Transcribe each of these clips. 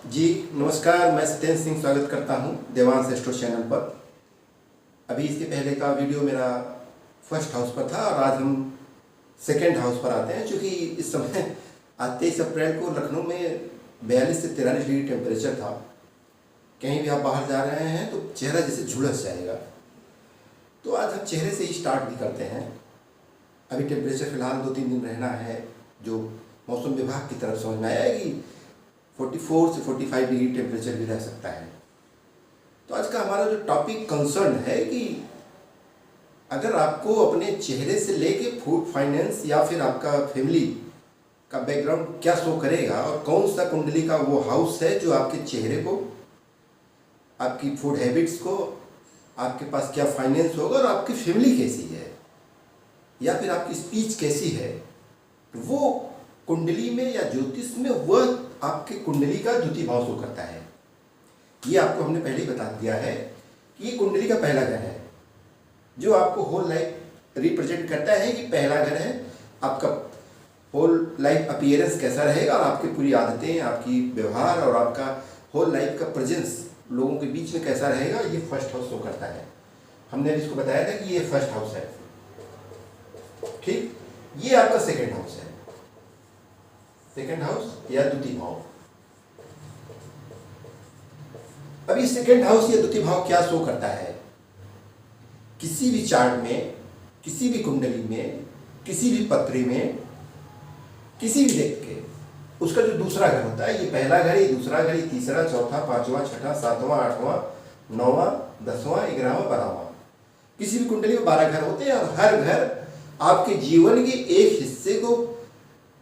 जी नमस्कार, मैं सत्येंद्र सिंह स्वागत करता हूं देवांश एस्ट्रो चैनल पर। अभी इसके पहले का वीडियो मेरा फर्स्ट हाउस पर था और आज हम सेकेंड हाउस पर आते हैं। क्योंकि इस समय आज 23 अप्रैल को लखनऊ में 42 से 43 डिग्री टेम्परेचर था। कहीं भी आप बाहर जा रहे हैं तो चेहरा जैसे झुलस जाएगा। तो आज हम चेहरे से ही स्टार्ट भी करते हैं। अभी टेम्परेचर फिलहाल 2-3 दिन रहना है, जो मौसम विभाग की तरफ समझ में आया है कि 44 से 45 डिग्री टेम्परेचर भी रह सकता है। तो आज का हमारा जो टॉपिक कंसर्न है कि अगर आपको अपने चेहरे से लेके फूड फाइनेंस या फिर आपका फैमिली का बैकग्राउंड क्या शो करेगा और कौन सा कुंडली का वो हाउस है जो आपके चेहरे को, आपकी फूड हैबिट्स को, आपके पास क्या फाइनेंस होगा और आपकी फैमिली कैसी है या फिर आपकी स्पीच कैसी है, वो कुंडली में या ज्योतिष में वह आपके कुंडली का द्वितीय भाव शो करता है। ये आपको हमने पहले ही बता दिया है कि ये कुंडली का पहला घर है जो आपको होल लाइफ रिप्रेजेंट करता है कि पहला घर है। आपका होल लाइफ अपीयरेंस कैसा रहेगा और आपकी पूरी आदतें, आपकी व्यवहार और आपका होल लाइफ का प्रेजेंस लोगों के बीच में कैसा रहेगा, ये फर्स्ट हाउस शो करता है। हमने इसको बताया था कि ये फर्स्ट हाउस है, ठीक। ये आपका सेकेंड हाउस है, सेकेंड हाउस या द्वितीय भाव। अभी सेकेंड हाउस या द्वितीय भाव क्या शो करता है? किसी भी चार्ट में, किसी भी कुंडली में, किसी भी पत्री में, किसी भी व्यक्ति के उसका जो दूसरा घर होता है, ये पहला घर, ये दूसरा घर, ये तीसरा, चौथा, पांचवा, छठा, सातवां, आठवां, नौवां, 10वां, 11वां, 12वां, किसी भी कुंडली में 12 घर होते हैं और हर घर आपके जीवन के एक हिस्से को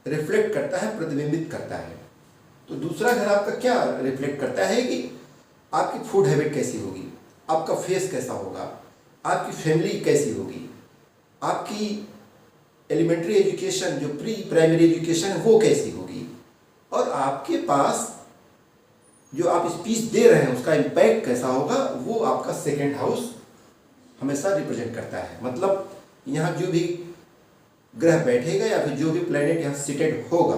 रिफ्लेक्ट करता है, प्रतिबिंबित करता है। तो दूसरा घर आपका क्या रिफ्लेक्ट करता है कि आपकी फूड हैबिट कैसी होगी, आपका फेस कैसा होगा, आपकी फैमिली कैसी होगी, आपकी एलिमेंट्री एजुकेशन जो प्री प्राइमरी एजुकेशन है वो कैसी होगी, और आपके पास जो आप स्पीच दे रहे हैं उसका इम्पैक्ट कैसा होगा, वो आपका सेकेंड हाउस हमेशा रिप्रेजेंट करता है। मतलब यहाँ जो भी ग्रह बैठेगा या फिर जो भी प्लैनेट यहाँ सिटेड होगा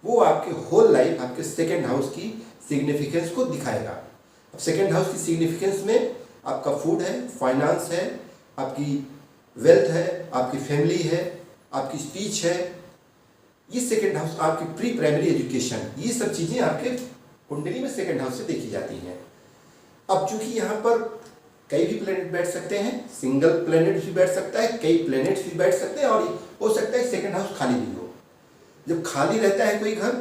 वो आपके होल लाइफ, आपके सेकेंड हाउस की सिग्निफिकेंस को दिखाएगा। अब सेकेंड हाउस की सिग्निफिकेंस में आपका फूड है, फाइनेंस है, आपकी वेल्थ है, आपकी फैमिली है, आपकी स्पीच है, ये सेकेंड हाउस, आपकी प्री प्राइमरी एजुकेशन, ये सब चीज़ें आपके कुंडली में सेकेंड हाउस से देखी जाती हैं। अब चूंकि यहाँ पर कई भी प्लेनेट बैठ सकते हैं, सिंगल प्लेनेट भी बैठ सकता है, कई प्लेनेट्स भी बैठ सकते हैं, और हो सकता है सेकेंड हाउस खाली भी हो। जब खाली रहता है कोई घर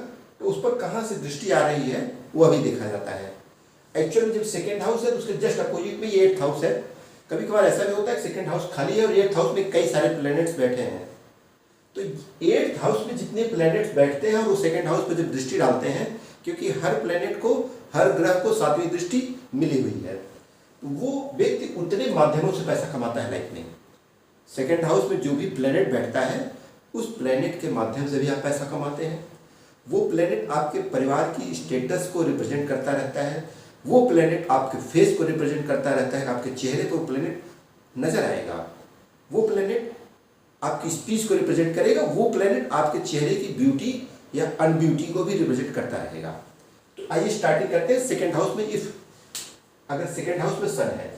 तो उस पर कहाँ से दृष्टि आ रही है वो अभी देखा जाता है। एक्चुअली जब सेकेंड हाउस है तो उसके जस्ट अपोजिट में ये 8th हाउस है। कभी कभार ऐसा भी होता है सेकेंड हाउस खाली है और 8th हाउस में कई सारे प्लेनेट्स बैठे हैं। तो 8th हाउस में जितने प्लेनेट्स बैठते हैं वो सेकेंड हाउस पर जब दृष्टि डालते हैं, क्योंकि हर प्लेनेट को, हर ग्रह को 7वीं दृष्टि मिली हुई है, वो व्यक्ति उतने माध्यमों से पैसा कमाता है लाइफ में। सेकेंड हाउस में जो भी प्लेनेट बैठता है उस प्लेनेट के माध्यम से भी आप पैसा कमाते हैं। वो प्लेनेट आपके परिवार की स्टेटस को रिप्रेजेंट करता रहता है, वो प्लेनेट आपके फेस को रिप्रेजेंट करता रहता है, आपके चेहरे पर प्लेनेट नजर आएगा, वो प्लेनेट आपकी स्पीच को रिप्रेजेंट करेगा, वो प्लेनेट आपके चेहरे की ब्यूटी या अनब्यूटी को भी रिप्रेजेंट करता रहेगा। तो आइए स्टार्टिंग करते हैं सेकेंड हाउस में। इफ अगर सेकेंड हाउस में सन है,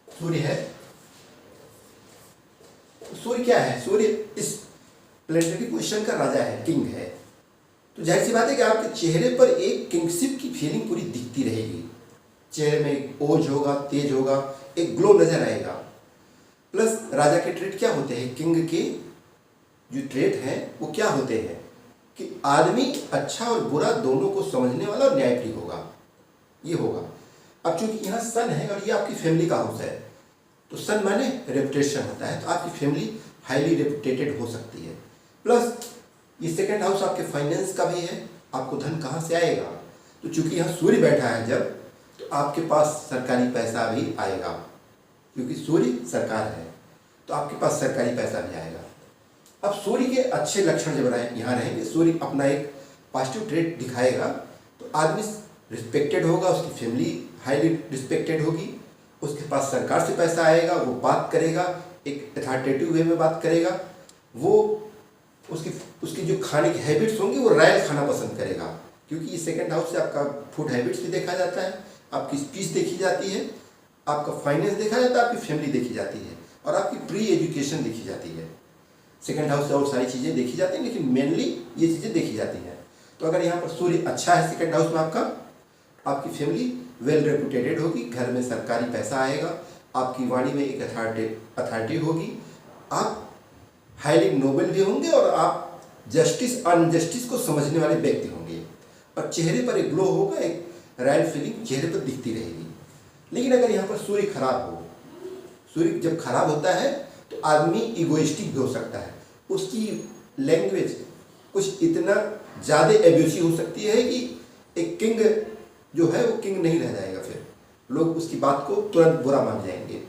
सूर्य है, तो सूर्य क्या है? सूर्य इस प्लेनेटरी पोजीशन का राजा है, किंग है। तो जाहिर सी बात है कि आपके चेहरे पर एक किंगशिप की फीलिंग पूरी दिखती रहेगी। चेहरे में एक ओज होगा, तेज होगा, एक ग्लो नजर आएगा। प्लस राजा के ट्रेट क्या होते हैं, किंग के जो ट्रेट हैं वो क्या होते हैं कि आदमी अच्छा और बुरा दोनों को समझने वाला और न्यायप्रिय होगा, ये होगा। अब चूंकि यहाँ सन है और ये आपकी फैमिली का हाउस है, तो सन माने रेपुटेशन होता है, तो आपकी फैमिली हाईली रेपुटेटेड हो सकती है। प्लस ये सेकेंड हाउस आपके फाइनेंस का भी है, आपको धन कहाँ से आएगा? तो चूंकि यहाँ सूर्य बैठा है जब, तो आपके पास सरकारी पैसा भी आएगा, क्योंकि सूर्य सरकार है तो आपके पास सरकारी पैसा भी आएगा। अब सूर्य के अच्छे लक्षण जब यहाँ रहेंगे, सूर्य अपना एक पॉजिटिव ट्रेट दिखाएगा, तो आदमी रिस्पेक्टेड होगा, उसकी फैमिली हाईली रिस्पेक्टेड होगी, उसके पास सरकार से पैसा आएगा, वो बात करेगा, एक अथॉरिटेटिव वे में बात करेगा, वो उसकी उसकी जो खाने की हैबिट्स होंगी वो रॉयल खाना पसंद करेगा, क्योंकि ये सेकंड हाउस से आपका फूड हैबिट्स भी देखा जाता है, आपकी स्पीच देखी जाती है, आपका फाइनेंस देखा जाता है, आपकी फैमिली देखी जाती है और आपकी प्री एजुकेशन देखी जाती है। सेकंड हाउस से और सारी चीज़ें देखी जाती हैं, लेकिन मेनली ये चीज़ें देखी जाती हैं। तो अगर यहाँ पर सूर्य अच्छा है सेकंड हाउस में आपका, आपकी फैमिली वेल रेपुटेटेड होगी, घर में सरकारी पैसा आएगा, आपकी वाणी में एक अथॉरिटी होगी, आप हाईली नोबल भी होंगे और आप जस्टिस अनजस्टिस को समझने वाले व्यक्ति होंगे और चेहरे पर एक ग्लो होगा, एक रॉयल फीलिंग चेहरे पर दिखती रहेगी। लेकिन अगर यहाँ पर सूर्य खराब हो, सूर्य जब खराब होता है तो आदमी इगोइस्टिक भी हो सकता है, उसकी लैंग्वेज कुछ इतना ज़्यादा एब्यूसिव हो सकती है कि एक किंग जो है वो किंग नहीं रह जाएगा, फिर लोग उसकी बात को तुरंत बुरा मान जाएंगे।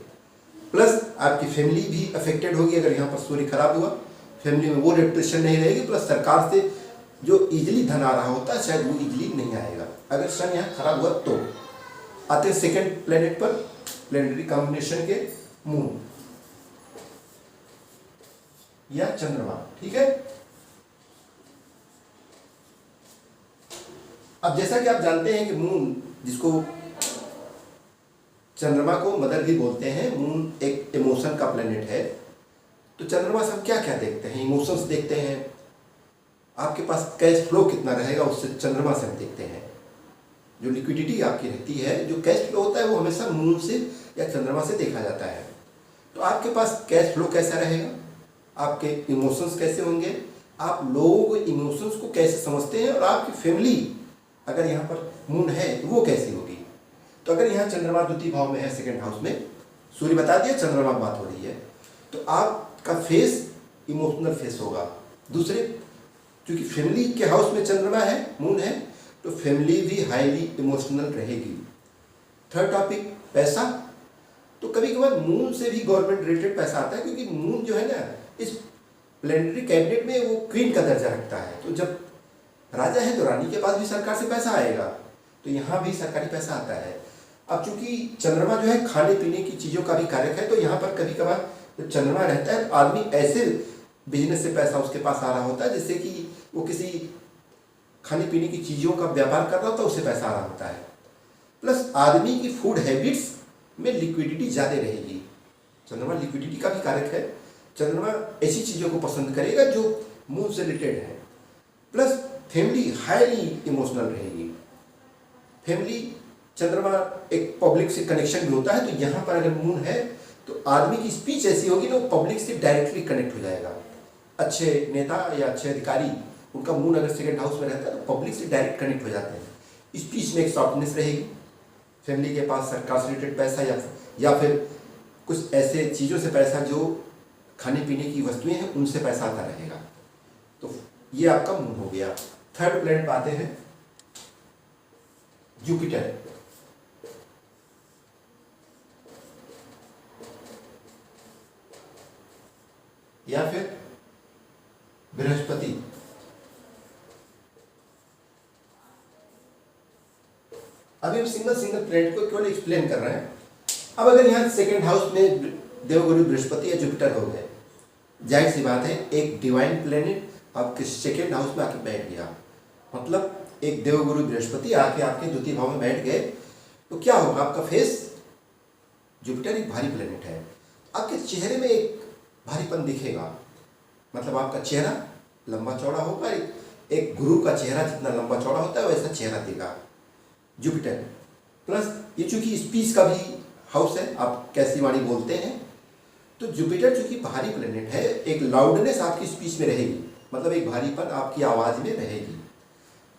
प्लस आपकी फैमिली भी अफेक्टेड होगी, अगर यहाँ पर सूर्य खराब हुआ फैमिली में वो रेपुटेशन नहीं रहेगी, प्लस सरकार से जो इजीली धन आ रहा होता है शायद वो इजीली नहीं आएगा अगर सन यहाँ खराब हुआ तो। आते हैं सेकेंड प्लेनेट पर, प्लेनेटरी कॉम्बिनेशन के मून या चंद्रमा, ठीक है। अब जैसा कि आप जानते हैं कि मून, जिसको चंद्रमा को मदर भी बोलते हैं, मून एक इमोशन का प्लेनेट है। तो चंद्रमा से हम क्या क्या देखते हैं, इमोशंस देखते हैं, आपके पास कैश फ्लो कितना रहेगा उससे चंद्रमा से हम देखते हैं। जो लिक्विडिटी आपकी रहती है, जो कैश फ्लो होता है वो हमेशा मून से या चंद्रमा से देखा जाता है। तो आपके पास कैश फ्लो कैसा रहेगा, आपके इमोशंस कैसे होंगे, आप लोगों को इमोशंस को कैसे समझते हैं, और आपकी फैमिली अगर यहाँ पर मून है तो वो कैसी होगी। तो अगर यहाँ चंद्रमा द्वितीय भाव में है सेकंड हाउस में, सूर्य बता दिया चंद्रमा की बात हो रही है, तो आपका फेस इमोशनल फेस होगा। दूसरे, क्योंकि फैमिली के हाउस में चंद्रमा है, मून है, तो फैमिली भी हाईली इमोशनल रहेगी। थर्ड टॉपिक, पैसा। तो कभी कभार मून से भी गवर्नमेंट रिलेटेड पैसा आता है, क्योंकि मून जो है ना इस प्लेनेटरी कैबिनेट में वो क्वीन का दर्जा रखता है। तो जब राजा है तो रानी के पास भी सरकार से पैसा आएगा, तो यहाँ भी सरकारी पैसा आता है। अब चूंकि चंद्रमा जो है खाने पीने की चीज़ों का भी कारक है, तो यहाँ पर कभी कभार जब चंद्रमा रहता है तो आदमी ऐसे बिजनेस से पैसा उसके पास आ रहा होता है जैसे कि वो किसी खाने पीने की चीज़ों का व्यापार कर रहा होता है, उससे पैसा आ रहा होता है। प्लस आदमी की फूड हैबिट्स में लिक्विडिटी ज़्यादा रहेगी। चंद्रमा लिक्विडिटी का भी कारक है, चंद्रमा ऐसी चीज़ों को पसंद करेगा जो मून से रिलेटेड है। प्लस फैमिली हाईली इमोशनल रहेगी। फैमिली, चंद्रमा एक पब्लिक से कनेक्शन भी होता है, तो यहाँ पर अगर मून है तो आदमी की स्पीच ऐसी होगी ना वो पब्लिक से डायरेक्टली कनेक्ट हो जाएगा। अच्छे नेता या अच्छे अधिकारी, उनका मून अगर सेकंड हाउस में रहता है तो पब्लिक से डायरेक्ट कनेक्ट हो जाते हैं। स्पीच में एक सॉफ्टनेस रहेगी। फैमिली के पास सरकार से रिलेटेड पैसा या फिर कुछ ऐसे चीज़ों से पैसा जो खाने पीने की वस्तुएं हैं उनसे पैसा आता रहेगा। तो ये आपका मून हो गया। थर्ड प्लैनेट आते हैं जुपिटर। या फिर बृहस्पति। अभी हम सिंगल प्लैनेट को केवल एक्सप्लेन कर रहे हैं। अब अगर यहाँ सेकंड हाउस में देवगुरु बृहस्पति या जुपिटर हो गए, जाहिर सी बात है एक डिवाइन प्लैनेट आपके सेकंड हाउस में आके बैठ गया, मतलब एक देवगुरु बृहस्पति आके आपके द्वितीय भाव में बैठ गए, तो क्या होगा, आपका फेस, जुपिटर एक भारी प्लैनेट है, आपके चेहरे में एक भारीपन दिखेगा, मतलब आपका चेहरा लंबा चौड़ा होगा, एक गुरु का चेहरा जितना लंबा चौड़ा होता है वैसा चेहरा देगा जुपिटर। प्लस ये चूंकि स्पीच का भी हाउस है, आप कैसी वाणी बोलते हैं, तो जुपिटर चूंकि भारी प्लैनेट है, एक लाउडनेस आपकी स्पीच में रहेगी, मतलब एक भारीपन आपकी आवाज़ में रहेगी।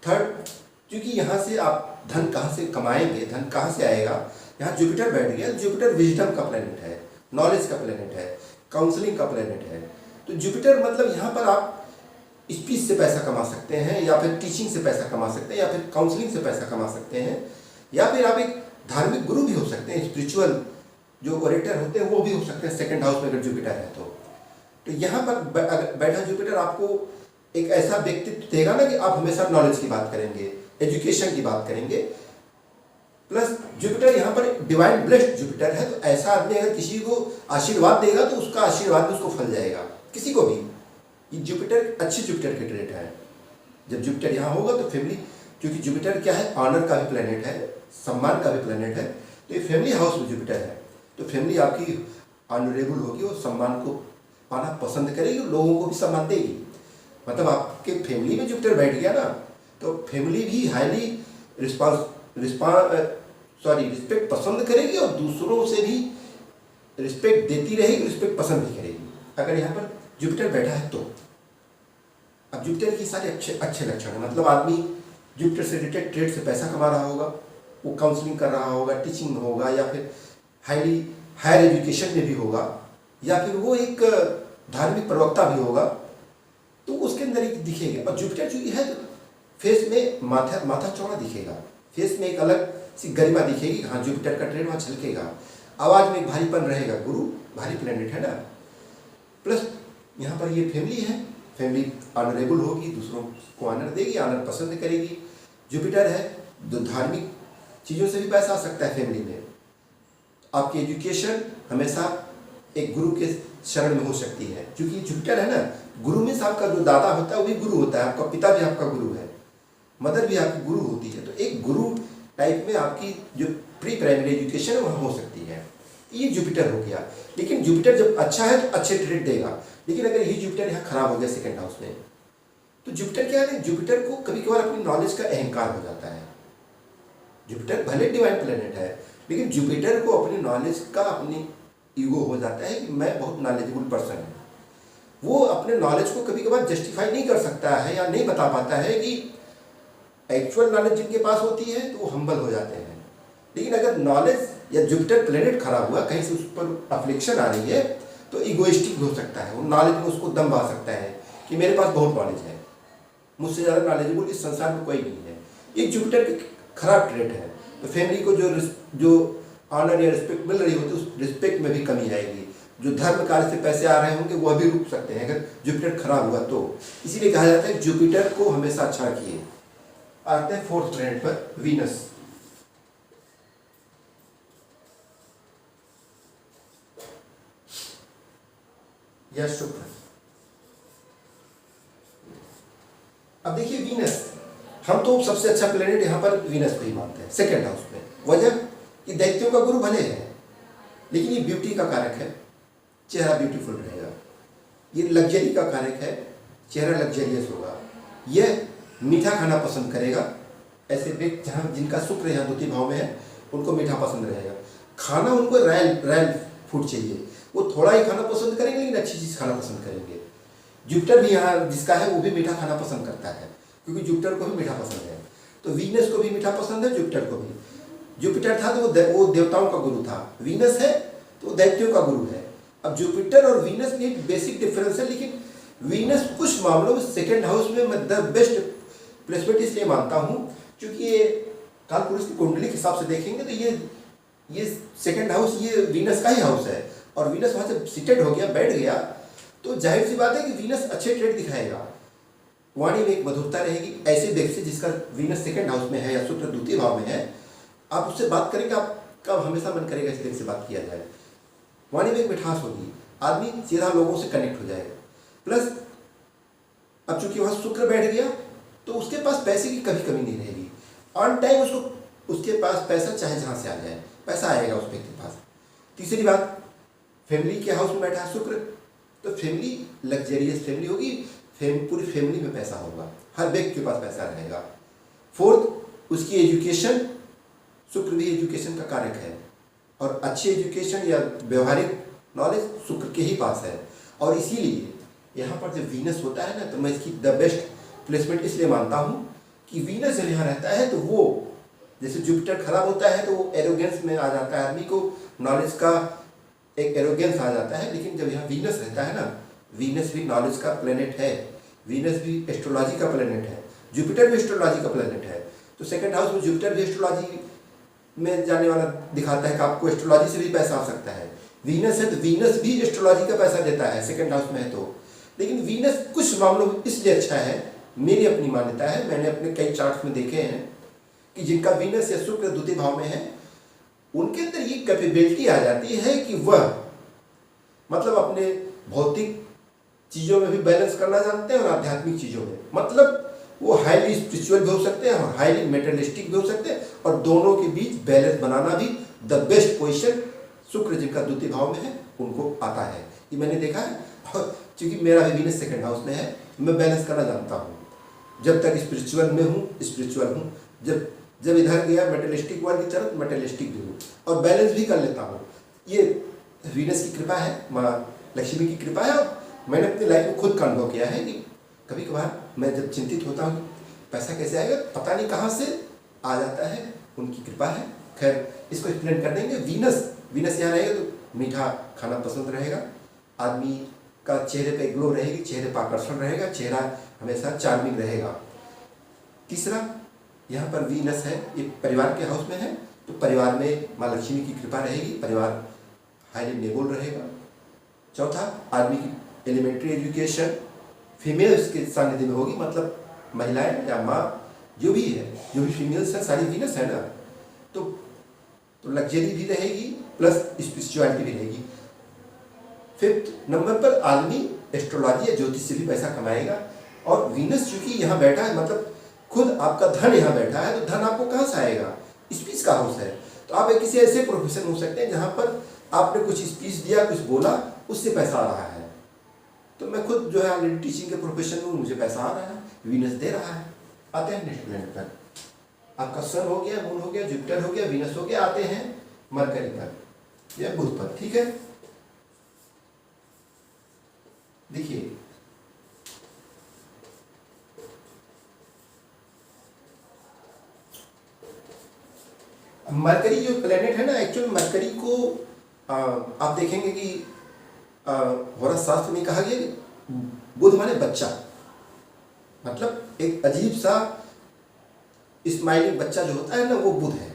थर्ड, क्योंकि यहाँ से आप धन कहाँ से कमाएंगे, धन कहाँ से आएगा, यहाँ जुपिटर बैठ गया। जुपिटर विजडम का प्लैनेट है, नॉलेज का प्लैनेट है, काउंसलिंग का प्लैनेट है। तो जुपिटर मतलब यहाँ पर आप स्पीच से पैसा कमा सकते हैं, या फिर टीचिंग से पैसा कमा सकते हैं, या फिर काउंसलिंग से पैसा कमा सकते हैं, या फिर आप एक धार्मिक गुरु भी हो सकते हैं, स्पिरिचुअल जो ओरेटर होते हैं वो भी हो सकते हैं सेकंड हाउस में अगर जुपिटर है तो यहाँ पर बैठा जुपिटर आपको एक ऐसा व्यक्तित्व देगा ना कि आप हमेशा नॉलेज की बात करेंगे, एजुकेशन की बात करेंगे। प्लस जुपिटर यहाँ पर डिवाइन ब्लेस्ड जुपिटर है, तो ऐसा आदमी अगर किसी को आशीर्वाद देगा तो उसका आशीर्वाद में उसको फल जाएगा, किसी को भी। ये जुपिटर अच्छे जुपिटर के ट्रेट है। जब जुपिटर यहाँ होगा तो फैमिली, क्योंकि जुपिटर क्या है, ऑनर का भी प्लेनेट है, सम्मान का भी प्लेनेट है, तो ये फैमिली हाउस में जुपिटर है, तो फैमिली आपकी ऑनरेबल होगी और सम्मान को पाना पसंद करेगी, लोगों को भी सम्मान देगी। मतलब आपके फैमिली में जुपिटर बैठ गया ना, तो फैमिली भी हाईली रिस्पेक्ट पसंद करेगी और दूसरों से भी रिस्पेक्ट देती रहेगी, रिस्पेक्ट पसंद भी करेगी, अगर यहाँ पर जुपिटर बैठा है तो। अब जुपिटर की सारे अच्छे लक्षण हैं, मतलब आदमी जुपिटर से रिलेटेड ट्रेड से पैसा कमा रहा होगा, वो काउंसलिंग कर रहा होगा, टीचिंग में होगा, या फिर हायर एजुकेशन में भी होगा, या फिर वो एक धार्मिक प्रवक्ता भी होगा, तो उसके अंदर एक दिखेगा। और जुपिटर जो है फेस में माथा चौड़ा दिखेगा, फेस में एक अलग सी गरिमा दिखेगी, हाँ जुपिटर का ट्रेड वहाँ झलकेगा। आवाज़ में एक भारीपन रहेगा, गुरु भारी प्लेनेट है ना। प्लस यहाँ पर ये फैमिली है, फैमिली ऑनरेबल होगी, दूसरों को ऑनर देगी, ऑनर पसंद करेगी। जुपिटर है तो धार्मिक चीज़ों से भी पैसा आ सकता है फैमिली में। आपकी एजुकेशन हमेशा एक गुरु के शरण में हो सकती है, क्योंकि जुपिटर है ना, गुरु में आपका जो दादा होता है वो भी गुरु होता है, आपका पिता भी आपका गुरु है, मदर भी आपकी गुरु होती है, तो एक गुरु टाइप में आपकी जो प्री प्राइमरी एजुकेशन है वहाँ हो सकती है। ये जुपिटर हो गया। लेकिन जुपिटर जब अच्छा है तो अच्छे ट्रेड देगा, लेकिन अगर यही जुपिटर यहाँ खराब हो गया सेकंड हाउस में, तो जुपिटर क्या है, जुपिटर को कभी कभार अपनी नॉलेज का अहंकार हो जाता है। जुपिटर भले डिवाइन प्लेनेट है, लेकिन जुपिटर को अपनी नॉलेज का अपनी ईगो हो जाता है कि मैं बहुत नॉलेजेबल पर्सन हूँ। वो अपने नॉलेज को कभी कभार जस्टिफाई नहीं कर सकता है या नहीं बता पाता है कि एक्चुअल नॉलेज जिनके पास होती है तो वो हम्बल हो जाते हैं। लेकिन अगर नॉलेज या जुपिटर प्लेनेट खराब हुआ, कहीं से उस पर अफ्लिक्शन आ रही है, तो इगोइस्टिक हो सकता है, वो नॉलेज में उसको दम आ सकता है कि मेरे पास बहुत नॉलेज है, मुझसे ज़्यादा नॉलेजेबल इस संसार में कोई नहीं है। ये जुपिटर की खराब ट्रेट है। तो फैमिली को जो ऑनर या रिस्पेक्ट मिल रही होती है, उस रिस्पेक्ट में भी कमी आएगी। जो धर्म कार्य से पैसे आ रहे होंगे वह भी रुक सकते हैं अगर जुपिटर खराब हुआ तो। इसीलिए कहा जाता है जुपिटर को हमेशा अच्छा रखिए। आते हैं फोर्थ प्लैनेट पर, वीनस। या शुक्र। अब देखिए वीनस, हम तो सबसे अच्छा प्लेनेट यहाँ पर वीनस को ही मानते हैं सेकेंड हाउस में। वजह कि दैत्यों का गुरु भले है, लेकिन ये ब्यूटी का कारक है, चेहरा ब्यूटीफुल रहेगा। ये लग्जरी का कारक है, चेहरा लग्जरियस होगा। यह मीठा खाना पसंद करेगा। ऐसे व्यक्ति जहाँ जिनका शुक्र यहाँ द्वितीय भाव में है, उनको मीठा पसंद रहेगा। खाना उनको रॉयल फूड चाहिए, वो थोड़ा ही खाना पसंद करेंगे लेकिन अच्छी चीज़ खाना पसंद करेंगे। जुपिटर भी यहाँ जिसका है वो भी मीठा खाना पसंद करता है, क्योंकि जुपिटर को भी मीठा पसंद है। तो वीनस को भी मीठा पसंद है, जुपिटर को भी। जुपिटर था तो वो देवताओं का गुरु था, वीनस है तो वो दैत्यों का गुरु है। अब जुपिटर और वीनस में एक बेसिक डिफरेंस है, लेकिन वीनस कुछ मामलों में सेकेंड हाउस में मैं द बेस्ट प्लेसमेंट इसलिए मानता हूँ क्योंकि ये कालपुरुष की कुंडली के हिसाब से देखेंगे तो ये सेकेंड हाउस ये वीनस का ही हाउस है। और वीनस वहाँ से सीटेड हो गया, बैठ गया, तो जाहिर सी बात है कि वीनस अच्छे ट्रेड दिखाएगा। वाणी में एक मधुरता रहेगी। ऐसे व्यक्ति जिसका वीनस सेकेंड हाउस में है या शुक्र द्वितीय भाव में है, आप उससे बात करेंगे, आपका हमेशा मन करेगा इस व्यक्ति से बात किया जाए। वाणी में एक मिठास होगी, आदमी सीधा लोगों से कनेक्ट हो जाएगा। प्लस अब चूंकि वहाँ शुक्र बैठ गया तो उसके पास पैसे की कभी कमी नहीं रहेगी। ऑन टाइम उसके पास पैसा चाहे जहाँ से आ जाए, पैसा आएगा उस व्यक्ति के पास। तीसरी बात, फैमिली के हाउस में बैठा है शुक्र, तो फैमिली लग्जरियस फैमिली होगी, पूरी फैमिली में पैसा होगा, हर व्यक्ति के पास पैसा रहेगा। फोर्थ, उसकी एजुकेशन, शुक्र भी एजुकेशन का कारक है, और अच्छी एजुकेशन या व्यवहारिक नॉलेज शुक्र के ही पास है। और इसीलिए यहाँ पर जब वीनस होता है ना, तो मैं इसकी द बेस्ट प्लेसमेंट इसलिए मानता हूँ कि वीनस जब यहाँ रहता है तो वो, जैसे जुपिटर खराब होता है तो वो एरोगेंस में आ जाता है, आदमी को नॉलेज का एक एरोगेंस आ जाता है। लेकिन जब यहाँ वीनस रहता है ना, वीनस भी नॉलेज का प्लेनेट है, वीनस भी एस्ट्रोलॉजी का प्लेनेट है, जुपिटर भी एस्ट्रोलॉजी का प्लेनेट है। तो सेकंड हाउस में जुपिटर भी एस्ट्रोलॉजी में जाने वाला दिखाता है कि आपको एस्ट्रोलॉजी से भी पैसा आ सकता है। वीनस है तो वीनस भी एस्ट्रोलॉजी का पैसा देता है सेकंड हाउस में है तो। लेकिन वीनस कुछ मामलों में इसलिए अच्छा है, मेरी अपनी मान्यता है, मैंने अपने कई चार्ट्स में देखे हैं कि जिनका वीनस या शुक्र द्वितीय भाव में है, उनके अंदर ये कैपेबिलिटी आ जाती है कि वह मतलब अपने भौतिक चीज़ों में भी बैलेंस करना जानते हैं और आध्यात्मिक चीज़ों में, मतलब वो हाईली स्पिरिचुअल भी हो सकते हैं और हाईली मेटेरियलिस्टिक भी हो सकते हैं, और दोनों के बीच बैलेंस बनाना भी द बेस्ट पोजीशन शुक्र जिनका द्वितीय भाव में है उनको आता है। ये मैंने देखा है, और चूँकि मेरा भी वीनस सेकंड हाउस में है, मैं बैलेंस करना जानता हूँ। जब तक स्पिरिचुअल में हूँ स्पिरिचुअल हूँ, जब जब इधर गया मेटेरियलिस्टिक वर्ल्ड की तरफ मेटेरियलिस्टिक भी हूँ, और बैलेंस भी कर लेता हूँ। ये वीनस की कृपा है, माँ लक्ष्मी की कृपा है, और मैंने अपनी लाइफ में खुद का अनुभव किया है कि कभी कभार मैं जब चिंतित होता हूँ पैसा कैसे आएगा, पता नहीं कहाँ से आ जाता है, उनकी कृपा है। खैर इसको एक्सप्लेन कर देंगे। वीनस यहाँ रहेगा तो मीठा खाना पसंद रहेगा, आदमी का चेहरे पे ग्लो रहेगी, चेहरे पर आकर्षण रहेगा, चेहरा हमेशा चार्मिंग रहेगा। तीसरा यहाँ पर वीनस है, ये परिवार के हाउस में है, तो परिवार में माँ लक्ष्मी की कृपा रहेगी, परिवार हाईली नेबल रहेगा। चौथा, आदमी की एलिमेंट्री एजुकेशन फीमेल्स के सानिध्य में होगी, मतलब महिलाएं या माँ जो भी है, जो भी फीमेल्स है सारी वीनस है ना, तो लग्जरी भी रहेगी प्लस स्पिरिचुअलिटी भी रहेगी। फिफ्थ नंबर पर आदमी एस्ट्रोलॉजी या ज्योतिष से भी पैसा कमाएगा, और वीनस चूंकि यहाँ बैठा है, मतलब खुद आपका धन यहाँ बैठा है, तो धन आपको कहाँ से आएगा, स्पीच का हाउस है। तो आप एक किसी ऐसे प्रोफेशन हो सकते हैं जहाँ पर आपने कुछ स्पीच दिया, कुछ बोला, उससे पैसा आ रहा है। तो मैं खुद जो है ऑलरेडी टीचिंग के प्रोफेशन में, मुझे पैसा आ रहा है, वीनस दे रहा है। आते हैं नेक्स्ट प्लैनेट पर, आपका सन हो गया, मून हो गया, जुपिटर हो गया, वीनस हो गया, आते हैं मरकरी पर या बुध पर। ठीक है, देखिए मरकरी जो प्लेनेट है ना, एक्चुअल मरकरी को आप देखेंगे कि होरा शास्त्र में कहा गया कि बुध माने बच्चा, मतलब एक अजीब सा स्माइलिंग बच्चा जो होता है ना, वो बुध है।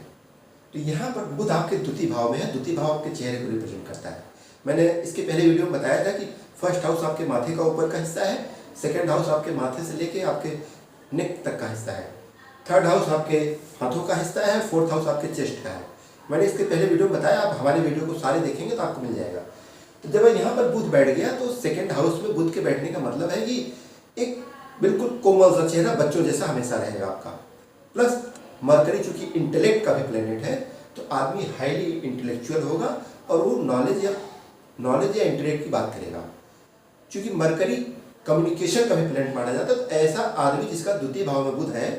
तो यहाँ पर बुध आपके द्वितीय भाव में है, द्वितीय भाव आपके चेहरे को रिप्रेजेंट करता है। मैंने इसके पहले वीडियो में बताया था कि फर्स्ट हाउस आपके माथे का ऊपर का हिस्सा है, सेकंड हाउस आपके माथे से लेके आपके नेक तक का हिस्सा है, थर्ड हाउस आपके हाथों का हिस्सा है, फोर्थ हाउस आपके चेस्ट का है। मैंने इसके पहले वीडियो में बताया, आप हमारे वीडियो को सारे देखेंगे तो आपको मिल जाएगा। तो जब यहाँ पर बुध बैठ गया, तो सेकंड हाउस में बुध के बैठने का मतलब है कि एक बिल्कुल कोमल सा चेहरा बच्चों जैसा हमेशा रहेगा आपका। प्लस मरकरी चूंकि इंटेलेक्ट का भी प्लेनेट है, तो आदमी हाईली इंटेलेक्चुअल होगा और वो नॉलेज या इंटेलेक्ट की बात करेगा। चूंकि मरकरी कम्युनिकेशन का भी प्लेनेट माना जाता है, तो ऐसा आदमी जिसका द्वितीय भाव में बुध है,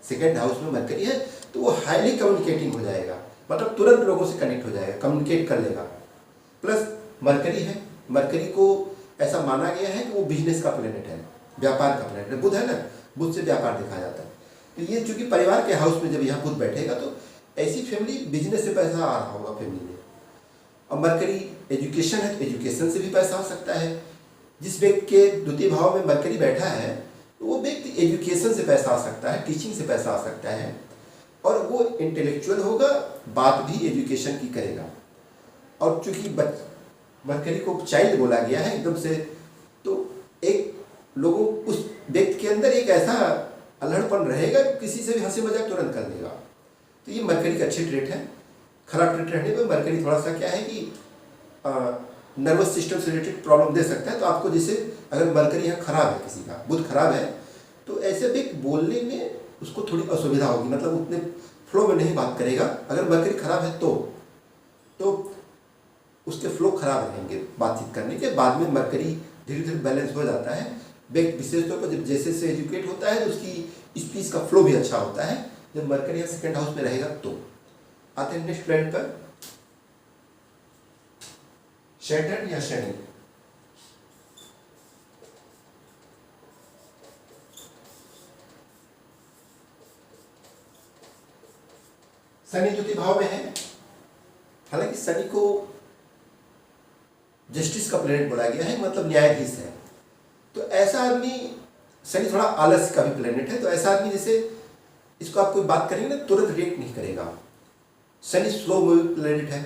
सेकेंड हाउस में मरकरी है, तो वो हाईली कम्युनिकेटिंग हो जाएगा, मतलब तुरंत लोगों से कनेक्ट हो जाएगा, कम्युनिकेट कर लेगा। प्लस मरकरी है, मरकरी को ऐसा माना गया है कि वो बिजनेस का प्लेनेट है, व्यापार का प्लेनेट है। बुध है ना, बुध से व्यापार देखा जाता है। तो ये चूंकि परिवार के हाउस में जब यहाँ बुध बैठेगा, तो ऐसी फैमिली बिजनेस से पैसा आ रहा होगा फैमिली में। और मरकरी एजुकेशन है, तो एजुकेशन से भी पैसा आ सकता है। जिस व्यक्ति के द्वितीय भाव में मरकरी बैठा है, तो वो व्यक्ति एजुकेशन से पैसा आ सकता है, टीचिंग से पैसा आ सकता है, और वो इंटेलेक्चुअल होगा, बात भी एजुकेशन की करेगा। और चूंकि मरकरी को चाइल्ड बोला गया है एकदम से, तो एक लोगों उस व्यक्ति के अंदर एक ऐसा अल्हड़पन रहेगा, किसी से भी हंसी मजाक तुरंत कर लेगा। तो ये मरकरी का अच्छे ट्रेट है। खराब ट्रेट रहने पर मरकरी थोड़ा सा क्या है कि नर्वस सिस्टम से रिलेटेड प्रॉब्लम दे सकता है। तो आपको जैसे अगर मरकरी यहाँ खराब है, किसी का बुध खराब है, तो ऐसे व्यक्ति बोलने में उसको थोड़ी असुविधा होगी, मतलब उतने फ्लो में नहीं बात करेगा। अगर मरकरी खराब है तो उसके फ्लो खराब रहेंगे बातचीत करने के। बाद में मरकरी धीरे धीरे बैलेंस हो जाता है। व्यक्ति विशेष तौर पर जब जैसे से एजुकेट होता है, तो उसकी स्पीच का फ्लो भी अच्छा होता है। जब मरकरी यहाँ सेकेंड हाउस में रहेगा, तो आते हैं नेक्स्ट प्लैनेट पर, सैटर्न या शनि। शनि द्वितीय भाव में है। हालांकि शनि को जस्टिस का प्लेनेट बोला गया है, मतलब न्यायाधीश है। तो ऐसा आदमी, शनि थोड़ा आलस्य का भी प्लेनेट है, तो ऐसा आदमी जैसे इसको आप कोई बात करेंगे ना, तुरंत रिएक्ट नहीं करेगा। शनि स्लो मूविंग प्लेनेट है,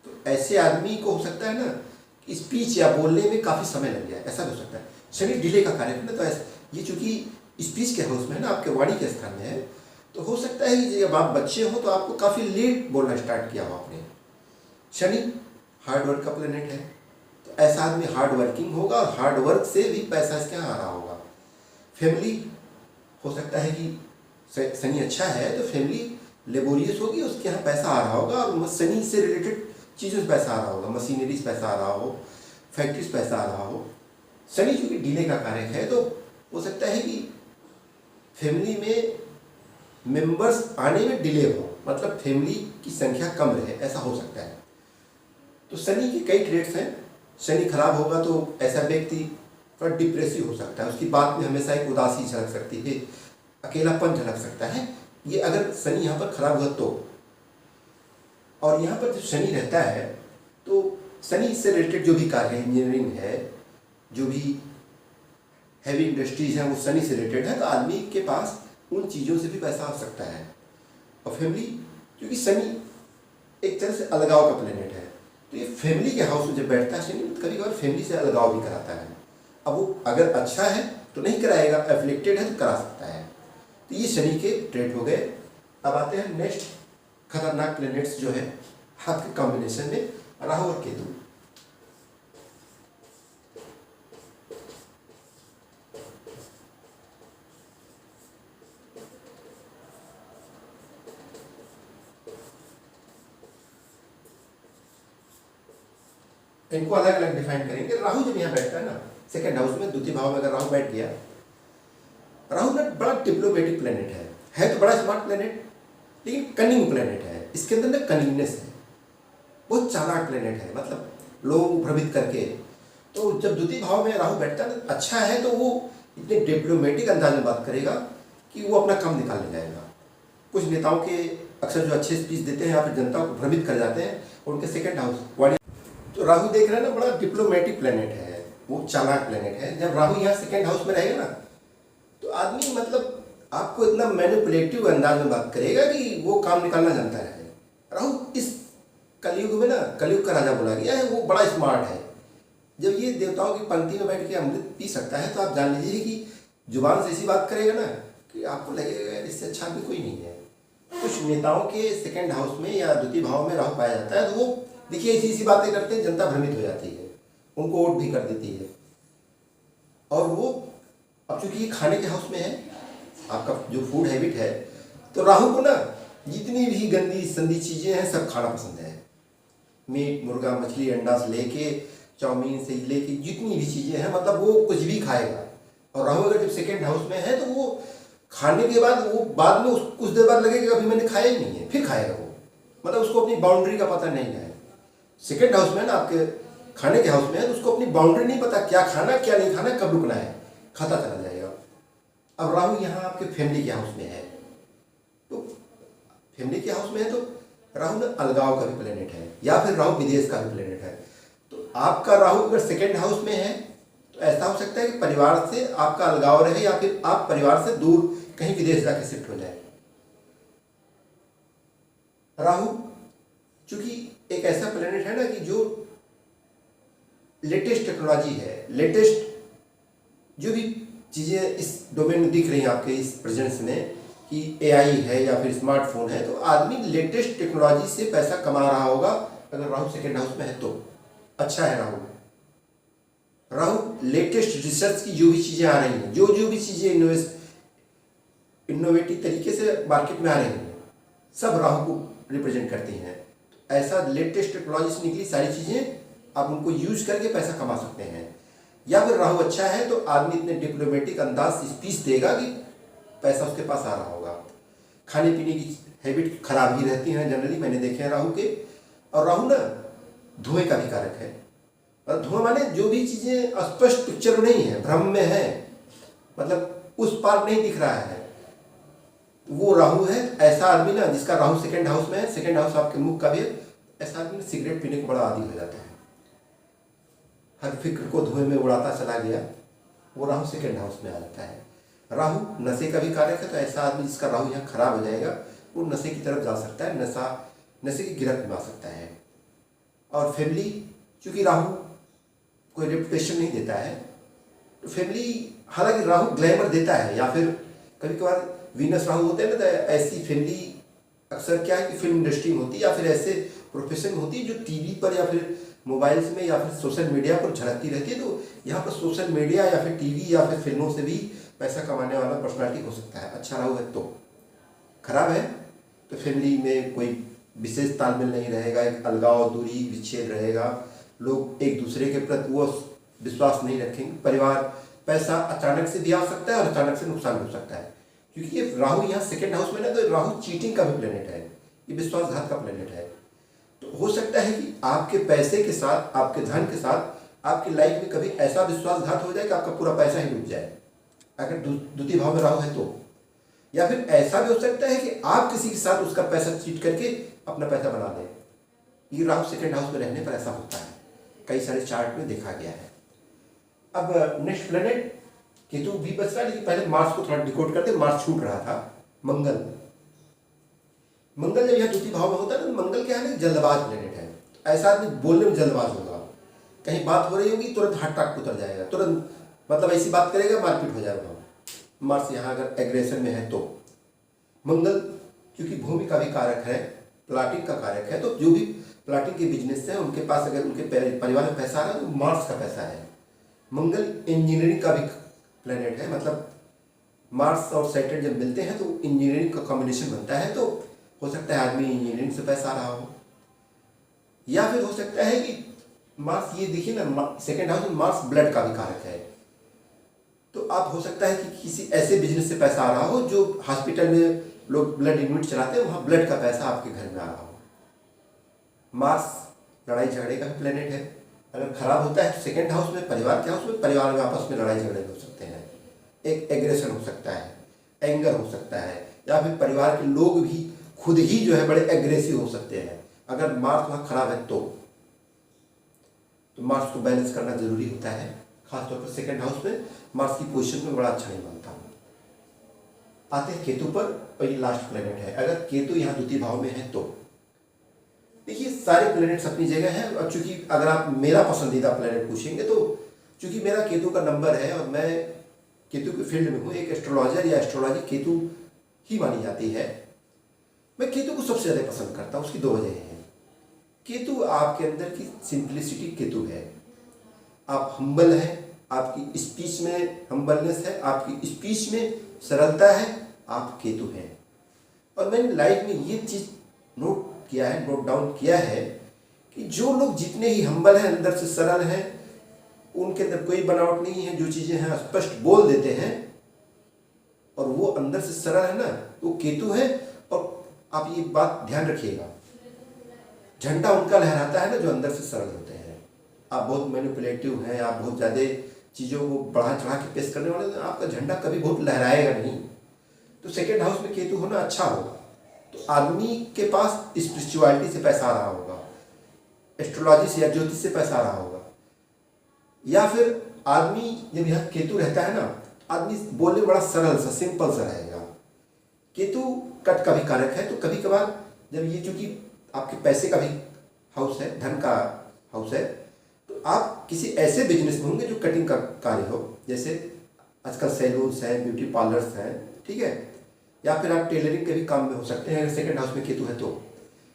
तो ऐसे आदमी को हो सकता है ना कि स्पीच या बोलने में काफ़ी समय लग जाए, ऐसा हो सकता है। शनि डिले का कार्य है ना, तो ऐसा ये चूंकि स्पीच के हाउस में है ना, आपके वाणी के स्थान में है, तो हो सकता है कि जब आप बच्चे हो तो आपको काफ़ी लेट बोलना स्टार्ट किया हो आपने। शनि हार्ड वर्क का प्लेनेट है, तो ऐसा आदमी हार्ड वर्किंग होगा और हार्ड वर्क से भी पैसा इसके यहाँ आ रहा होगा। फैमिली हो सकता है कि शनि अच्छा है तो फैमिली लेबोरियस होगी, उसके यहाँ पैसा आ रहा होगा और शनि से रिलेटेड चीज़ों से पैसा आ रहा होगा, मशीनरी से पैसा आ रहा हो, फैक्ट्री से पैसा आ रहा हो। शनि चूँकि डिले का कारक है तो हो सकता है कि फैमिली में मेंबर्स आने में डिले हो, मतलब फैमिली की संख्या कम रहे, ऐसा हो सकता है। तो शनि के कई ट्रेड्स हैं। शनि खराब होगा तो ऐसा व्यक्ति थोड़ा डिप्रेसिव हो सकता है, उसकी बात में हमेशा एक उदासी झलक सकती है, अकेलापन झलक सकता है, ये अगर शनि यहाँ पर खराब हुआ तो। और यहाँ पर जब शनि रहता है तो शनि से रिलेटेड जो भी कार्य है, इंजीनियरिंग है, जो भी हैवी इंडस्ट्रीज हैं, वो शनि से रिलेटेड है, तो आदमी के पास उन चीज़ों से भी पैसा आ सकता है। और फैमिली, क्योंकि शनि एक तरह से अलगाव का प्लेनेट है, तो ये फैमिली के हाउस में जब बैठता है शनि, कभी कभार फैमिली से अलगाव भी कराता है। अब वो अगर अच्छा है तो नहीं कराएगा, एफिलिक्टेड है तो करा सकता है। तो ये शनि के ट्रेड हो गए। अब आते हैं नेक्स्ट खतरनाक प्लेनेट्स जो है हाथ के कॉम्बिनेशन में, राहु और केतु। इनको अलग अलग डिफाइन करेंगे। राहु जब यहाँ बैठता है ना सेकंड हाउस में, द्वितीय भाव में अगर राहु बैठ गया, राहु ना बड़ा डिप्लोमेटिक प्लेनेट है तो बड़ा स्मार्ट प्लेनेट, लेकिन कनिंग प्लेनेट है। इसके अंदर ना कनिंगनेस है, बहुत चालाक प्लेनेट है, मतलब लोगों को भ्रमित करके। तो जब द्वितीय भाव में राहु बैठता है ना, अच्छा है तो वो इतने डिप्लोमेटिक अंदाज में बात करेगा कि वो अपना काम निकालने जाएगा। कुछ नेताओं के अक्सर जो अच्छे स्पीच देते हैं या फिर जनता को भ्रमित कर जाते हैं, उनके सेकंड हाउस। तो राहु देख रहे हैं ना, बड़ा डिप्लोमेटिक प्लेनेट है, वो चालाक प्लेनेट है। जब राहु यहाँ सेकंड हाउस में रहेगा ना, तो आदमी मतलब आपको इतना मैनिपुलेटिव अंदाज में बात करेगा कि वो काम निकालना जानता है। राहु इस कलयुग में ना, कलयुग का राजा बोला गया है, वो बड़ा स्मार्ट है। जब ये देवताओं की पंक्ति में बैठ के अमृत पी सकता है, तो आप जान लीजिए कि जुबान से ऐसी बात करेगा ना कि आपको लगेगा इससे अच्छा भी कोई नहीं है। कुछ नेताओं के सेकंड हाउस में या द्वितीय भाव में राहु पाया जाता है, तो वो देखिए ऐसी बातें करते हैं, जनता भ्रमित हो जाती है, उनको वोट भी कर देती है। और वो अब चूंकि ये खाने के हाउस में है, आपका जो फूड हैबिट है, तो राहु को ना जितनी भी गंदी संदी चीज़ें हैं सब खाना पसंद है। मीट, मुर्गा, मछली, अंडा से लेके चाउमीन से लेके जितनी भी चीज़ें हैं, मतलब वो कुछ भी खाएगा। और राहु अगर जब सेकेंड हाउस में है तो वो खाने के बाद वो बाद में कुछ देर बाद लगेगा अभी मैंने खाया ही नहीं है, फिर खाएगा वो, मतलब उसको अपनी बाउंड्री का पता नहीं है। सेकेंड हाउस में ना, आपके खाने के हाउस में है, तो उसको अपनी बाउंड्री नहीं पता, क्या खाना क्या नहीं खाना, कब रुकना है, खाता चला जाएगा। अब राहु यहाँ आपके फैमिली के हाउस में है, तो फैमिली के हाउस में है तो राहु ना अलगाव का भी प्लेनेट है, या फिर राहु विदेश का भी प्लेनेट है। तो आपका राहु अगर सेकेंड हाउस में है तो ऐसा हो सकता है कि परिवार से आपका अलगाव रहे, या फिर आप परिवार से दूर कहीं विदेश जाके शिफ्ट हो जाए। राहु चूंकि एक ऐसा प्लेनेट है ना कि जो लेटेस्ट टेक्नोलॉजी है, लेटेस्ट जो भी चीज़ें इस डोमेन में दिख रही हैं आपके इस प्रेजेंस में कि एआई है या फिर स्मार्टफोन है, तो आदमी लेटेस्ट टेक्नोलॉजी से पैसा कमा रहा होगा अगर राहु सेकेंड हाउस में है तो। अच्छा है राहु लेटेस्ट रिसर्च की जो भी चीज़ें आ रही हैं, जो भी चीज़ें इनोवेटिव तरीके से मार्केट में आ रही हैं, सब राहु को रिप्रेजेंट करती हैं। ऐसा लेटेस्ट टेक्नोलॉजी से निकली सारी चीज़ें आप उनको यूज करके पैसा कमा सकते हैं। या फिर राहु अच्छा है तो आदमी इतने डिप्लोमेटिक अंदाज से स्पीच देगा कि पैसा उसके पास आ रहा होगा। खाने पीने की हैबिट खराब ही रहती हैं जनरली, मैंने देखे हैं राहु के। और राहु ना धुएं का भी कारक है, और धुआं माने जो भी चीज़ें स्पष्ट पिक्चर नहीं है, भ्रम में है, मतलब उस पार नहीं दिख रहा है, वो राहु है। ऐसा आदमी ना जिसका राहु सेकेंड हाउस में है, सेकेंड हाउस आपके मुख का भी है, ऐसा आदमी सिगरेट पीने को बड़ा आदी हो जाता है, हर फिक्र को धुएं में उड़ाता चला गया, वो राहु सेकेंड हाउस में आ जाता है। राहु नशे का भी कारक है, तो ऐसा आदमी जिसका राहु यहाँ खराब हो जाएगा वो नशे की तरफ जा सकता है, नशे की गिरफ्त में आ सकता है। और फैमिली, चूँकि राहु कोई रेपुटेशन नहीं देता है, तो फैमिली, हालांकि राहु ग्लैमर देता है, या फिर कभी कभार वीनस राहु होते हैं ना, तो ऐसी फैमिली अक्सर क्या है कि फिल्म इंडस्ट्री में होती है, या फिर ऐसे प्रोफेशन में होती है जो टीवी पर या फिर मोबाइल्स में या फिर सोशल मीडिया पर झलकती रहती है। तो यहाँ पर सोशल मीडिया या फिर टीवी या फिर फिल्मों से भी पैसा कमाने वाला पर्सनालिटी हो सकता है। अच्छा राहु है तो। खराब है तो फैमिली में कोई विशेष तालमेल नहीं रहेगा, एक अलगाव, दूरी, विच्छेद रहेगा, लोग एक दूसरे के प्रति वो विश्वास नहीं रखेंगे। परिवार, पैसा अचानक से भी आ सकता है और अचानक से नुकसान हो सकता है, क्योंकि ये राहु यहाँ सेकंड हाउस में ना, तो राहु चीटिंग का भी प्लेनेट है, ये विश्वासघात का प्लेनेट है। तो हो सकता है कि आपके पैसे के साथ, आपके धन के साथ आपकी लाइफ में कभी ऐसा विश्वासघात हो जाए कि आपका पूरा पैसा ही डूब जाए, अगर द्वितीय भाव में राहु है तो। या फिर ऐसा भी हो सकता है कि आप किसी के साथ उसका पैसा चीट करके अपना पैसा बना लें। ये राहु सेकंड हाउस में रहने पर ऐसा होता है, कई सारे चार्ट में देखा गया है। अब नेक्स्ट प्लेनेट केतु भी बच रहा है, लेकिन पहले मार्स को थोड़ा डिकोड करते। मार्स छूट रहा था। मंगल, मंगल जब यह द्वितीय भाव में होता है तो मंगल क्या है ना, जल्दबाज प्लेनेट है। तो ऐसा आदमी बोलने में जल्दबाज होगा, कहीं बात हो रही होगी तुरंत हाथ टाक उतर जाएगा, तुरंत मतलब ऐसी बात करेगा मारपीट हो जाएगा। मार्स यहाँ अगर एग्रेशन में है तो। मंगल क्योंकि भूमि का भी कारक है, प्लाटिंग का कारक है, तो जो भी प्लाटिंग के बिजनेस है उनके पास अगर उनके परिवार में पैसा आ रहा है तो मार्स का पैसा है। मंगल इंजीनियरिंग का भी प्लेनेट है, मतलब मार्स और सैटर्न जब मिलते हैं तो इंजीनियरिंग का कॉम्बिनेशन बनता है। तो हो सकता है आदमी इंजीनियरिंग से पैसा आ रहा हो, या फिर हो सकता है कि मार्स, ये देखिए ना सेकेंड हाउस में मार्स ब्लड का भी कारक है। तो आप हो सकता है कि किसी ऐसे बिजनेस से पैसा आ रहा हो जो हॉस्पिटल में लोग ब्लड यूनिट चलाते हैं, वहाँ ब्लड का पैसा आपके घर में आ रहा हो। मार्स लड़ाई झगड़े का भी प्लेनेट है। अगर खराब होता है तो सेकेंड हाउस में, परिवार के हाउस में, परिवार में आपस में लड़ाई झगड़े हो सकते हैं, एक एग्रेशन हो सकता है, एंगर हो सकता है, या फिर परिवार के लोग भी खुद ही जो है बड़े एग्रेसिव हो सकते हैं अगर मार्स वहाँ खराब है तो। मार्स को बैलेंस करना जरूरी होता है, खासतौर पर सेकेंड हाउस में मार्स की पोजीशन में बड़ा अच्छा नहीं मानता हूँ। आते हैं केतु पर, और ये लास्ट प्लेनेट है। अगर केतु यहाँ द्वितीय भाव में है तो देखिए सारे प्लेनेट्स अपनी जगह हैं। और चूंकि अगर आप मेरा पसंदीदा प्लेनेट पूछेंगे तो चूंकि मेरा केतु का नंबर है और मैं केतु के फील्ड में हूँ, एक एस्ट्रोलॉजर या एस्ट्रोलॉजी केतु ही मानी जाती है, मैं केतु को सबसे ज़्यादा पसंद करता हूँ। उसकी दो वजह हैं। केतु आपके अंदर की सिंप्लिसिटी केतु है, आप हम्बल हैं, आपकी स्पीच में हम्बलनेस है, आपकी स्पीच में सरलता है, आप केतु हैं। और मैंने लाइफ में ये चीज़ नोट किया है, नोट डाउन किया है कि जो लोग जितने ही हम्बल हैं, अंदर से सरल हैं, उनके अंदर कोई बनावट नहीं है, जो चीज़ें हैं स्पष्ट बोल देते हैं, और वो अंदर से सरल है ना, वो केतु है। और आप ये बात ध्यान रखिएगा, झंडा उनका लहराता है ना जो अंदर से सरल होते हैं। आप बहुत मैनिपुलेटिव हैं, आप बहुत ज़्यादा चीज़ों को बढ़ा चढ़ा के पेश करने वाले, तो आपका झंडा कभी बहुत लहराएगा नहीं। तो सेकेंड हाउस में केतु होना अच्छा होगा। तो आदमी के पास स्पिरिचुअलिटी से पैसा आ रहा होगा, एस्ट्रोलॉजी से या ज्योतिष से पैसा आ रहा होगा, या फिर आदमी जब यहाँ केतु रहता है ना, आदमी बोलने बड़ा सरल सा, सिंपल सा रहेगा। केतु कट का भी कारक है, तो कभी कभार जब ये चूंकि आपके पैसे का भी हाउस है, धन का हाउस है, तो आप किसी ऐसे बिजनेस में होंगे जो कटिंग का कार्य हो, जैसे आजकल सैलून्स हैं, ब्यूटी पार्लर्स हैं, ठीक है, या फिर आप टेलरिंग के भी काम में हो सकते हैं। अगर सेकेंड हाउस में केतु है तो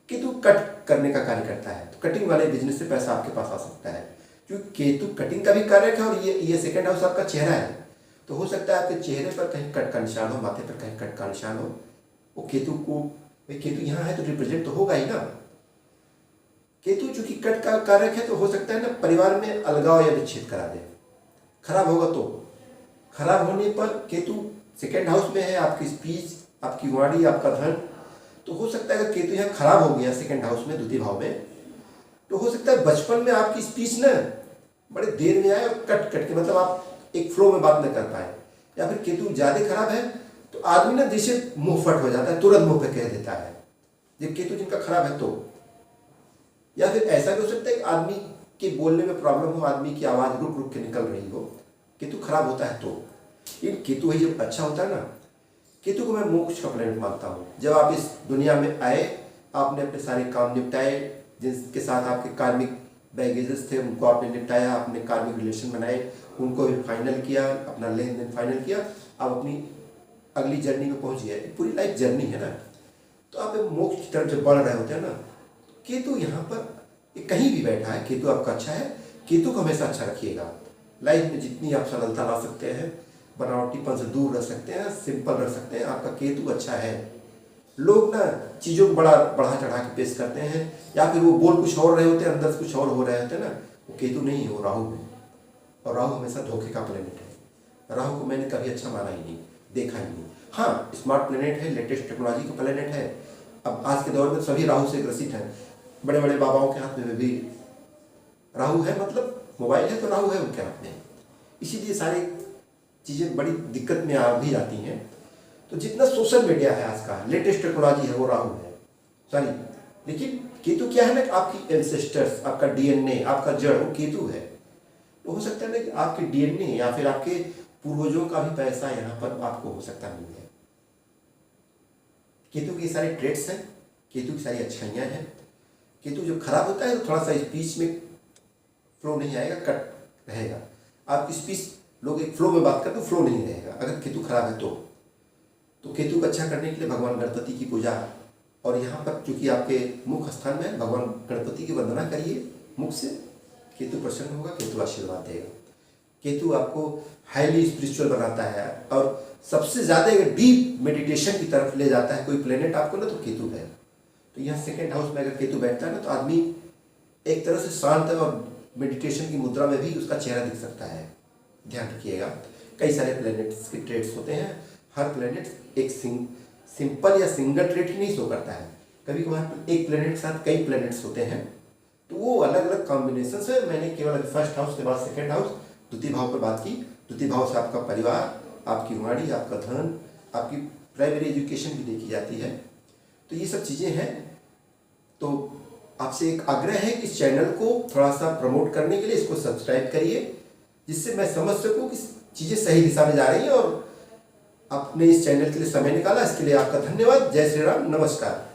केतु कट करने का कार्य करता है, तो कटिंग वाले बिजनेस से पैसा आपके पास आ सकता है, क्योंकि केतु कटिंग का भी कारक है। और ये सेकेंड हाउस आपका चेहरा है, तो हो सकता है आपके चेहरे पर कहीं कट का निशान हो, माथे पर कहीं कट का निशान हो। वो केतु को, केतु यहाँ है तो रिप्रेजेंट तो होगा ही ना। केतु चूंकि कट का कारक है, तो हो सकता है ना परिवार में अलगाव या विच्छेद करा दे। खराब होगा तो, खराब होने पर केतु सेकेंड हाउस में है, आपकी स्पीच, आपकी वाणी, आपका धन, तो हो सकता है अगर केतु यहाँ खराब हो गया सेकेंड हाउस में, द्वितीय भाव में, तो हो सकता है बचपन में आपकी स्पीच ना बड़े देर में आए और कट कट के, मतलब आप एक फ्लो में बात न कर पाए। या फिर केतु ज़्यादा खराब है तो आदमी ना जैसे मुंह फट हो जाता है, तुरंत मुंह पे कह देता है, जब केतु जिनका खराब है तो। या फिर ऐसा भी हो सकता है कि आदमी के बोलने में प्रॉब्लम हो, आदमी की आवाज़ रुक रुक के निकल रही हो, केतु खराब होता है तो। लेकिन केतु ही जब अच्छा होता है ना, केतु को मैं मोक्ष का प्लेनेट मानता हूँ। जब आप इस दुनिया में आए, आपने अपने सारे काम निपटाए, जिनके साथ आपके कार्मिक बैगेजेस थे उनको आपने निपटाया, आपने कार्मिक रिलेशन बनाए, उनको भी फाइनल किया, अपना लेन देन फाइनल किया, आप अपनी अगली जर्नी में पहुँच गए। पूरी लाइफ जर्नी है ना, तो आप मोक्ष की तरफ जब बढ़ रहे होते हैं ना, केतु यहाँ पर ये कहीं भी बैठा है, केतु आपका अच्छा है। केतु को हमेशा अच्छा रखिएगा। लाइफ में जितनी आप सरलता ला सकते हैं, बनावटीपन से दूर रह सकते हैं, सिंपल रह सकते हैं, आपका केतु अच्छा है। लोग ना चीज़ों को बड़ा बढ़ा चढ़ा के पेश करते हैं, या फिर वो बोल कुछ और रहे होते हैं, अंदर से कुछ और हो रहे होते हैं ना, वो केतु नहीं है, वो राहु है। और राहु हमेशा धोखे का प्लेनेट है। राहु को मैंने कभी अच्छा माना ही नहीं, देखा ही नहीं। हाँ, स्मार्ट प्लेनेट है, लेटेस्ट टेक्नोलॉजी का प्लेनेट है। अब आज के दौर में सभी राहु से ग्रसित हैं। बड़े बड़े बाबाओं के हाथ में भी राहु है, मतलब मोबाइल है तो राहु है उनके हाथ में। इसीलिए सारी चीज़ें बड़ी दिक्कत में आ भी जाती हैं। तो जितना सोशल मीडिया है आज का, लेटेस्ट टेक्नोलॉजी है, वो राहु है, सॉरी। लेकिन केतु क्या है ना, आपकी एंसेस्टर्स, आपका डीएनए, आपका जड़, वो केतु है। तो हो सकता है ना कि आपके डीएनए या फिर आपके पूर्वजों का भी पैसा यहाँ पर आपको हो सकता है मिल जाए। केतु के सारे ट्रेड्स हैं, केतु की सारी अच्छाइयाँ हैं। केतु जब खराब होता है तो थोड़ा सा स्पीच में फ्लो नहीं आएगा, कट रहेगा। आपकी स्पीच लोग एक फ्लो में बात करते हैं, फ्लो नहीं रहेगा अगर केतु खराब है तो केतु को अच्छा करने के लिए भगवान गणपति की पूजा, और यहाँ पर चूंकि आपके मुख स्थान में भगवान गणपति की वंदना करिए मुख से, केतु प्रसन्न होगा, केतु आशीर्वाद देगा। केतु आपको हाईली स्पिरिचुअल बनाता है, और सबसे ज़्यादा डीप मेडिटेशन की तरफ ले जाता है कोई प्लेनेट आपको ना, तो केतु है। तो यहाँ सेकेंड हाउस में अगर केतु बैठता है ना, तो आदमी एक तरह से शांत है, और मेडिटेशन की मुद्रा में भी उसका चेहरा दिख सकता है। ध्यान रखिएगा, कई सारे प्लैनेट्स के ट्रेड्स होते हैं। हर प्लैनेट एक सिंपल या सिंगल ट्रेड ही नहीं शो करता है। कभी कभार एक प्लैनेट के साथ कई प्लैनेट्स होते हैं, तो वो अलग अलग कॉम्बिनेशन है। मैंने केवल फर्स्ट हाउस के बाद सेकेंड हाउस, द्वितीय भाव पर बात की। द्वितीय भाव से आपका परिवार, आपकी वाणी, आपका धन, आपकी प्राइमरी एजुकेशन भी देखी जाती है। तो ये सब चीज़ें हैं। तो आपसे एक आग्रह है कि इस चैनल को थोड़ा सा प्रमोट करने के लिए इसको सब्सक्राइब करिए, जिससे मैं समझ सकूं कि चीज़ें सही दिशा में जा रही हैं। और आपने इस चैनल के लिए समय निकाला, इसके लिए आपका धन्यवाद। जय श्री राम, नमस्कार।